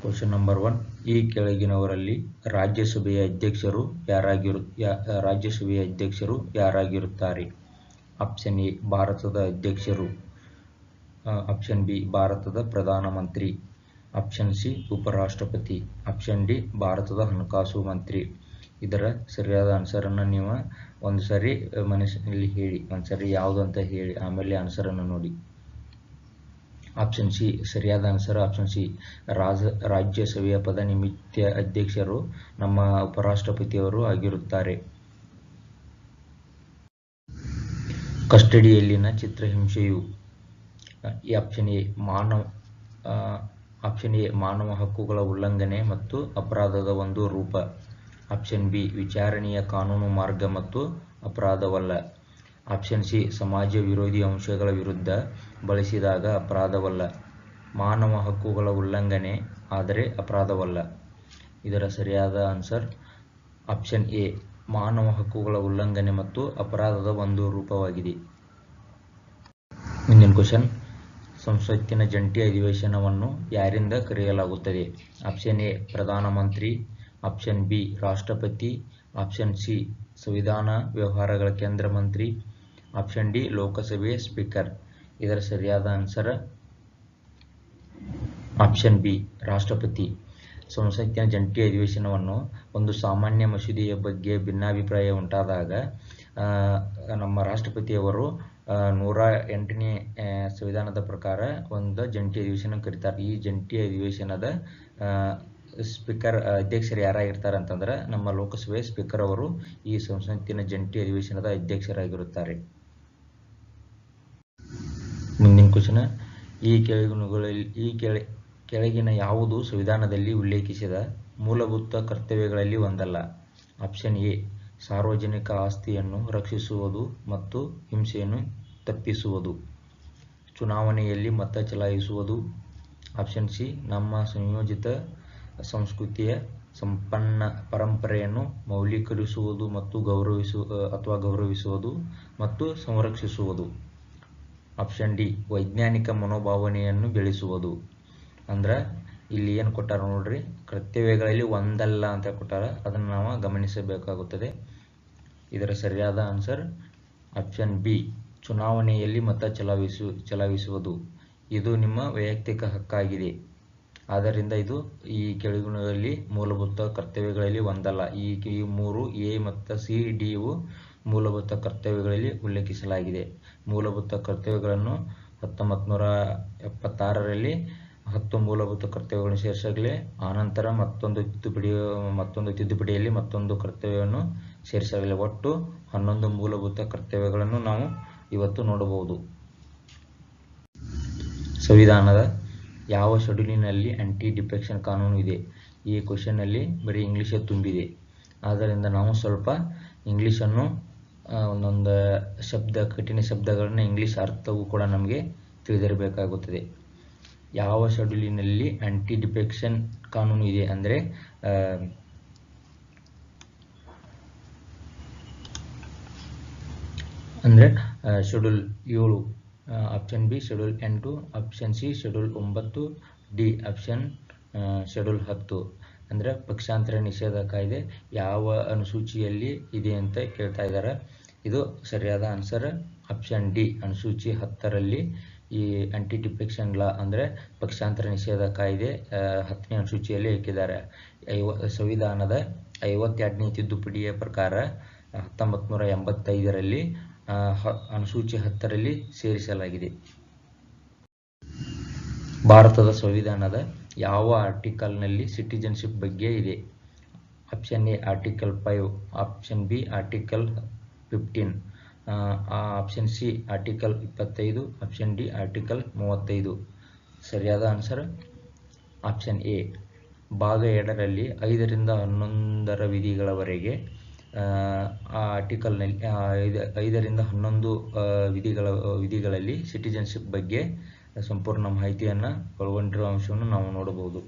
Question number 1. ಈ ಕೆಳಗಿನವರಲ್ಲಿ ರಾಜ್ಯಸಭೆಯ ಅಧ್ಯಕ್ಷರು ಯಾರಾಗಿರುತ್ತಾರೆ? ಆಪ್ಷನ್ ಎ ಭಾರತದ ಅಧ್ಯಕ್ಷರು, ಆಪ್ಷನ್ ಬಿ ಭಾರತದ ಪ್ರಧಾನಮಂತ್ರಿ, ಆಪ್ಷನ್ ಸಿ ಉಪರಾಷ್ಟ್ರಪತಿ, ಆಪ್ಷನ್ ಡಿ ಭಾರತದ ಹಣಕಾಸು ಮಂತ್ರಿ. ಇದರ ಸರಿಯಾದ ಆನ್ಸರ್ ಅನ್ನು ನೀವು ಒಂದು ಸರಿ ಮನಸ್ಸಿನಲ್ಲಿ ಹೇಳಿ, ಒಂದ್ಸರಿ ಯಾವುದು ಅಂತ ಹೇಳಿ ಆಮೇಲೆ ಆನ್ಸರ್ ಅನ್ನು ನೋಡಿ. ಆಪ್ಷನ್ ಸಿ ಸರಿಯಾದ ಆನ್ಸರ್. ಆಪ್ಷನ್ ಸಿ ರಾಜ್ಯಸಭೆಯ ಪದನಿಮಿತ್ತ ಅಧ್ಯಕ್ಷರು ನಮ್ಮ ಉಪರಾಷ್ಟ್ರಪತಿಯವರು ಆಗಿರುತ್ತಾರೆ. ಕಸ್ಟಡಿಯಲ್ಲಿನ ಚಿತ್ರಹಿಂಸೆಯು ಆಪ್ಷನ್ ಎ ಮಾನವ ಹಕ್ಕುಗಳ ಉಲ್ಲಂಘನೆ ಮತ್ತು ಅಪರಾಧದ ಒಂದು ರೂಪ, ಆಪ್ಷನ್ ಬಿ ವಿಚಾರಣೆಯ ಕಾನೂನು ಮಾರ್ಗ ಮತ್ತು ಅಪರಾಧವಲ್ಲ, ಆಪ್ಷನ್ ಸಿ ಸಮಾಜ ವಿರೋಧಿ ಅಂಶಗಳ ವಿರುದ್ಧ ಬಳಸಿದಾಗ ಅಪರಾಧವಲ್ಲ, ಮಾನವ ಹಕ್ಕುಗಳ ಉಲ್ಲಂಘನೆ ಆದರೆ ಅಪರಾಧವಲ್ಲ. ಇದರ ಸರಿಯಾದ ಆನ್ಸರ್ ಆಪ್ಷನ್ ಎ ಮಾನವ ಹಕ್ಕುಗಳ ಉಲ್ಲಂಘನೆ ಮತ್ತು ಅಪರಾಧದ ಒಂದು ರೂಪವಾಗಿದೆ. ಮುಂದಿನ ಕ್ವೆಶ್ಚನ್, ಸಂಸತ್ತಿನ ಜಂಟಿ ಅಧಿವೇಶನವನ್ನು ಯಾರಿಂದ ಕರೆಯಲಾಗುತ್ತದೆ? ಆಪ್ಷನ್ ಎ ಪ್ರಧಾನಮಂತ್ರಿ, ಆಪ್ಷನ್ ಬಿ ರಾಷ್ಟ್ರಪತಿ, ಆಪ್ಷನ್ ಸಿ ಸಂವಿಧಾನ ವ್ಯವಹಾರಗಳ ಕೇಂದ್ರ ಮಂತ್ರಿ, ಆಪ್ಷನ್ ಡಿ ಲೋಕಸಭೆಯ ಸ್ಪೀಕರ್. ಇದರ ಸರಿಯಾದ ಆನ್ಸರ್ ಆಪ್ಷನ್ ಬಿ ರಾಷ್ಟ್ರಪತಿ. ಸಂಸತ್ತಿನ ಜಂಟಿ ಅಧಿವೇಶನವನ್ನು ಒಂದು ಸಾಮಾನ್ಯ ಮಸೂದೆಯ ಬಗ್ಗೆ ಭಿನ್ನಾಭಿಪ್ರಾಯ ಉಂಟಾದಾಗ ನಮ್ಮ ರಾಷ್ಟ್ರಪತಿಯವರು 108ನೇ ಸಂವಿಧಾನದ ಪ್ರಕಾರ ಒಂದು ಜಂಟಿ ಅಧಿವೇಶನ ಕರೀತಾರೆ. ಈ ಜಂಟಿ ಅಧಿವೇಶನದ ಸ್ಪೀಕರ್ ಅಧ್ಯಕ್ಷರು ಯಾರಾಗಿರ್ತಾರೆ ಅಂತಂದ್ರೆ ನಮ್ಮ ಲೋಕಸಭೆಯ ಸ್ಪೀಕರ್ ಅವರು ಈ ಸಂಸತ್ತಿನ ಜಂಟಿ ಅಧಿವೇಶನದ ಅಧ್ಯಕ್ಷರಾಗಿರುತ್ತಾರೆ. ಮುಂದಿನ ಕ್ವೆಶ್ಚನ್, ಕೆಳಗಿನ ಯಾವುದು ಸಂವಿಧಾನದಲ್ಲಿ ಉಲ್ಲೇಖಿಸಿದ ಮೂಲಭೂತ ಕರ್ತವ್ಯಗಳಲ್ಲಿ ಒಂದಲ್ಲ? ಆಪ್ಷನ್ ಎ ಸಾರ್ವಜನಿಕ ಆಸ್ತಿಯನ್ನು ರಕ್ಷಿಸುವುದು ಮತ್ತು ಹಿಂಸೆಯನ್ನು ತಪ್ಪಿಸುವುದು, ಚುನಾವಣೆಯಲ್ಲಿ ಮತ ಚಲಾಯಿಸುವುದು, ಆಪ್ಷನ್ ಸಿ ನಮ್ಮ ಸಂಯೋಜಿತ ಸಂಸ್ಕೃತಿಯ ಸಂಪನ್ನ ಪರಂಪರೆಯನ್ನು ಮೌಲ್ಯೀಕರಿಸುವುದು ಮತ್ತು ಗೌರವಿಸುವುದು ಮತ್ತು ಸಂರಕ್ಷಿಸುವುದು, ಆಪ್ಷನ್ ಡಿ ವೈಜ್ಞಾನಿಕ ಮನೋಭಾವನೆಯನ್ನು ಬೆಳೆಸುವುದು. ಅಂದ್ರೆ ಇಲ್ಲಿ ಏನು ಕೊಟ್ಟಾರ ನೋಡ್ರಿ, ಕರ್ತವ್ಯಗಳಲ್ಲಿ ಒಂದಲ್ಲ ಅಂತ ಕೊಟ್ಟಾರ, ಅದನ್ನು ನಾವು ಗಮನಿಸಬೇಕಾಗುತ್ತದೆ. ಇದರ ಸರಿಯಾದ ಆನ್ಸರ್ ಆಪ್ಷನ್ ಬಿ ಚುನಾವಣೆಯಲ್ಲಿ ಮತ ಚಲಾಯಿಸುವುದು. ಇದು ನಿಮ್ಮ ವೈಯಕ್ತಿಕ ಹಕ್ಕಾಗಿದೆ. ಆದ್ದರಿಂದ ಇದು ಈ ಕೆಳಗಿನಗಳಲ್ಲಿ ಮೂಲಭೂತ ಕರ್ತವ್ಯಗಳಲ್ಲಿ ಒಂದಲ್ಲ. ಈ 3 ಎ ಮತ್ತು ಸಿ ಡಿ ಇವು ಮೂಲಭೂತ ಕರ್ತವ್ಯಗಳಲ್ಲಿ ಉಲ್ಲೇಖಿಸಲಾಗಿದೆ. ಮೂಲಭೂತ ಕರ್ತವ್ಯಗಳನ್ನು 1976ರಲ್ಲಿ 10 ಮೂಲಭೂತ ಕರ್ತವ್ಯಗಳನ್ನು ಸೇರಿಸಲಾಗಿದೆ. ಆನಂತರ ಮತ್ತೊಂದು ತಿದ್ದುಪಡಿಯಲ್ಲಿ ಮತ್ತೊಂದು ಕರ್ತವ್ಯವನ್ನು ಸೇರಿಸಲಾಗಿದೆ. ಒಟ್ಟು 11 ಮೂಲಭೂತ ಕರ್ತವ್ಯಗಳನ್ನು ನಾವು ಇವತ್ತು ನೋಡಬಹುದು. ಸಂವಿಧಾನದ ಯಾವ ಶೆಡ್ಯೂಲಿನಲ್ಲಿ ಆಂಟಿ ಡಿಫೆಕ್ಷನ್ ಕಾನೂನು ಇದೆ? ಈ ಕ್ವೆಶ್ಚನ್ನಲ್ಲಿ ಬರೀ ಇಂಗ್ಲೀಷೇ ತುಂಬಿದೆ. ಆದ್ದರಿಂದ ನಾವು ಸ್ವಲ್ಪ ಇಂಗ್ಲೀಷನ್ನು ಒಂದೊಂದು ಕಠಿಣ ಶಬ್ದಗಳನ್ನ ಇಂಗ್ಲೀಷ್ ಅರ್ಥವೂ ಕೂಡ ನಮಗೆ ತಿಳಿದಿರಬೇಕಾಗುತ್ತದೆ. ಯಾವ ಶೆಡ್ಯೂಲಿನಲ್ಲಿ ಆಂಟಿ ಡಿಫೆಕ್ಷನ್ ಕಾನೂನು ಇದೆ ಅಂದರೆ schedule 7, option B schedule 8, option C schedule 9, D option schedule 10. ಅಂದರೆ ಪಕ್ಷಾಂತರ ನಿಷೇಧ ಕಾಯ್ದೆ ಯಾವ ಅನುಸೂಚಿಯಲ್ಲಿ ಇದೆ ಅಂತ ಕೇಳ್ತಾ ಇದ್ದಾರೆ. ಇದು ಸರಿಯಾದ ಆನ್ಸರ್ ಆಪ್ಷನ್ ಡಿ ಅನುಸೂಚಿ 10ರಲ್ಲಿ ಈ ಆಂಟಿ ಡಿಫೆಕ್ಷನ್ ಲಾ ಅಂದರೆ ಪಕ್ಷಾಂತರ ನಿಷೇಧ ಕಾಯ್ದೆ 10ನೇ ಅನುಸೂಚಿಯಲ್ಲಿ ಹಾಕಿದ್ದಾರೆ. ಸಂವಿಧಾನದ 52ನೇ ತಿದ್ದುಪಡಿಯ ಪ್ರಕಾರ 1985ರಲ್ಲಿ ಅನುಸೂಚಿ 10ರಲ್ಲಿ ಸೇರಿಸಲಾಗಿದೆ. ಭಾರತದ ಸಂವಿಧಾನದ ಯಾವ ಆರ್ಟಿಕಲ್ನಲ್ಲಿ ಸಿಟಿಜನ್ಶಿಪ್ ಬಗ್ಗೆ ಇದೆ? Option A article 5, option B article 15, option C article 25, option D article 35. ಸರಿಯಾದ ಆನ್ಸರ್ ಆಪ್ಷನ್ ಎ ಭಾಗ 2ರಲ್ಲಿ 5ರಿಂದ 11ರ ವಿಧಿಗಳವರೆಗೆ ಆ ಆರ್ಟಿಕಲ್ನಲ್ಲಿ 5ರಿಂದ 11 ವಿಧಿಗಳಲ್ಲಿ ಸಿಟಿಜನ್ಶಿಪ್ ಬಗ್ಗೆ ಸಂಪೂರ್ಣ ಮಾಹಿತಿಯನ್ನು ಒಳಗೊಂಡಿರುವ ಅಂಶವನ್ನು ನಾವು ನೋಡಬಹುದು.